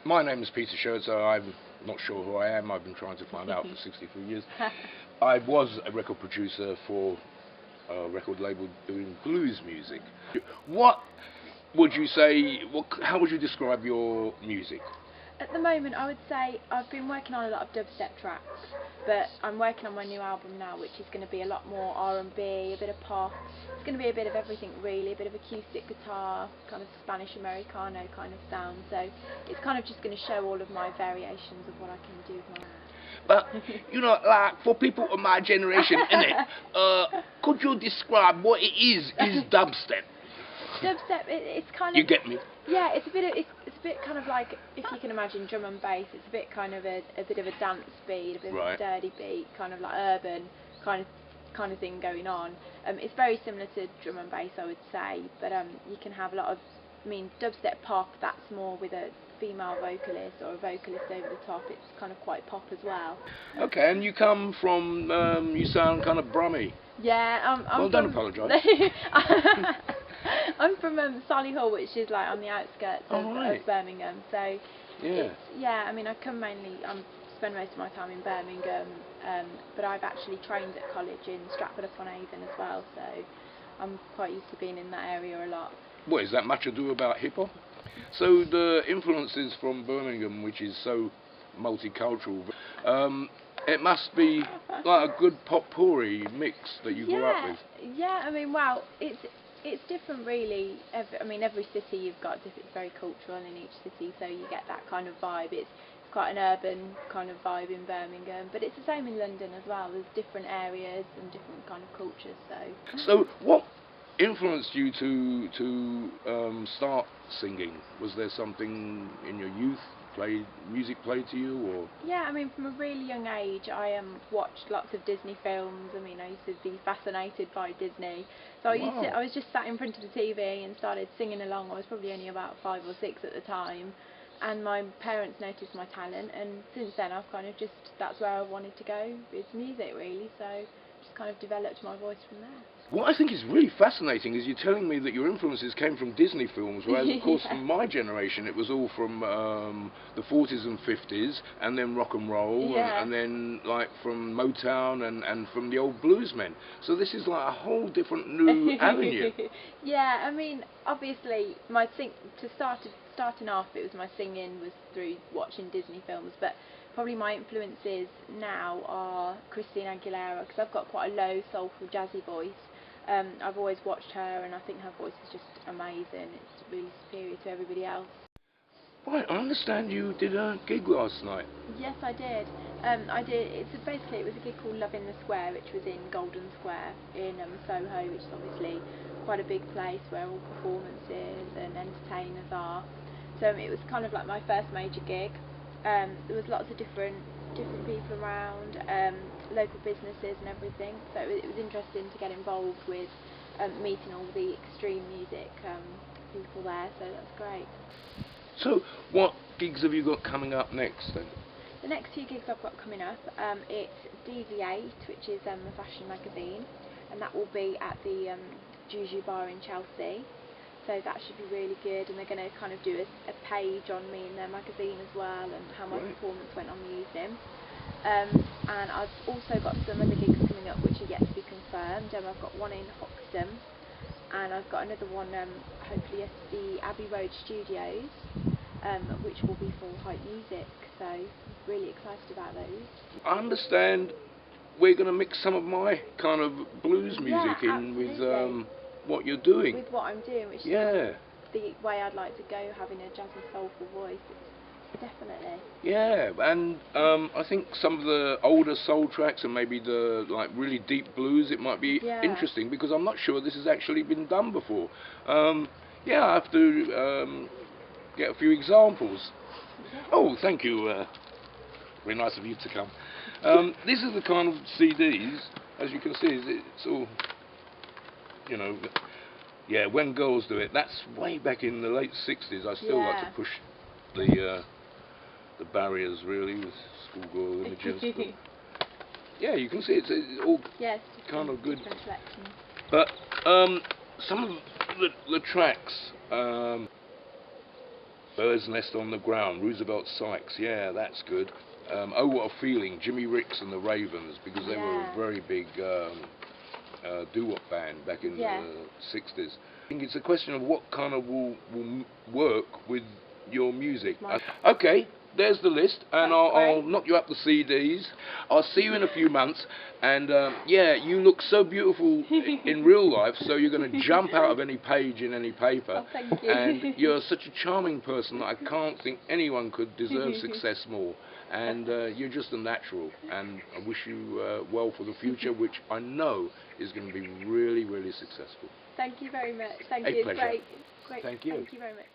My name is Peter Shertser. I'm not sure who I am. I've been trying to find out for 63 years. I was a record producer for a record label doing blues music. What would you say, how would you describe your music? At the moment, I would say I've been working on a lot of dubstep tracks, but I'm working on my new album now, which is going to be a lot more R&B, a bit of pop. It's going to be a bit of everything really, a bit of acoustic guitar, kind of Spanish Americano kind of sound. So it's kind of just going to show all of my variations of what I can do with my art. But, you know, like, for people of my generation, innit, could you describe what it is dubstep? Dubstep, it's kind of... You get me? Yeah, it's a bit kind of like, if you can imagine drum and bass, it's a bit kind of a bit of a dance beat, a bit of a dirty beat, kind of like urban kind of thing going on. It's very similar to drum and bass, I would say, but you can have a lot of, dubstep pop, that's more with a female vocalist or a vocalist over the top. It's kind of quite pop as well. Okay, and you come from, you sound kind of brummy. Yeah, well, don't apologise. I'm from Solihull, which is like on the outskirts of Birmingham. So yeah, I come mainly, spend most of my time in Birmingham, but I've actually trained at college in Stratford-upon-Avon as well, so I'm quite used to being in that area a lot. What, is that much ado about hip hop? So the influences from Birmingham, which is so multicultural, it must be like a good potpourri mix that you grew up with. Yeah, well, it's different really. Every city you've got it's very cultural in each city, so you get that kind of vibe. It's quite an urban kind of vibe in Birmingham, but it's the same in London as well. There's different areas and different kind of cultures. So what influenced you to start singing? Was there something in your youth? Music played to you, or? Yeah, from a really young age I watched lots of Disney films. I used to be fascinated by Disney, so I was just sat in front of the TV and started singing along. I was probably only about 5 or 6 at the time, and my parents noticed my talent, and since then I've kind of that's where I wanted to go with music really, so just kind of developed my voice from there. What I think is really fascinating is you're telling me that your influences came from Disney films, whereas of course from my generation it was all from the 40s and 50s, and then rock and roll, and then like from Motown and from the old bluesmen. So this is like a whole different new avenue. Yeah, obviously starting off, it was my singing was through watching Disney films, but probably my influences now are Christina Aguilera, because I've got quite a low, soulful, jazzy voice. I've always watched her, and I think her voice is just amazing. It's really superior to everybody else. Right, I understand you did a gig last night. Yes, I did. It was a gig called Love in the Square, which was in Golden Square in Soho, which is obviously quite a big place where all performances and entertainers are. So it was kind of like my first major gig. There was lots of different people around, local businesses and everything, so it was interesting to get involved with meeting all the extreme music people there, so that's great. So what gigs have you got coming up next then? The next 2 gigs I've got coming up, it's DV8, which is a fashion magazine, and that will be at the Juju Bar in Chelsea. So that should be really good, and they're going to kind of do a page on me in their magazine as well, and how my performance went on the evening. And I've also got some other gigs coming up which are yet to be confirmed. I've got one in Hoxton, and I've got another one hopefully at the Abbey Road Studios, which will be for Hype Music, so really excited about those. I understand we're going to mix some of my kind of blues music in with what you're doing. With what I'm doing, which is the way I'd like to go, having a jazzy, soulful voice. Definitely. Yeah, and I think some of the older soul tracks and maybe the really deep blues, it might be interesting, because I'm not sure this has actually been done before. Yeah, I have to get a few examples. Oh, thank you. Very nice of you to come. This is the kind of CDs, as you can see, it's all, you know, yeah, when girls do it. That's way back in the late 60s. I still like to push the barriers really with schoolgirl images. But yeah, you can see it's all kind of good. But some of the tracks, Bird's Nest on the Ground, Roosevelt Sykes, yeah, that's good. Oh What a Feeling, Jimmy Ricks and the Ravens, because they were a very big doo-wop band back in the 60s. I think it's a question of what kind of will work with your music. Okay, there's the list, and I'll knock you up the CDs. I'll see you in a few months, and yeah, you look so beautiful in real life, so you're going to jump out of any page in any paper. Oh, thank you. And you're such a charming person that I can't think anyone could deserve success more. And you're just a natural, and I wish you well for the future, which I know is going to be really, really successful. Thank you very much. Thank A you. pleasure. Great. Great. Thank you. Thank you very much.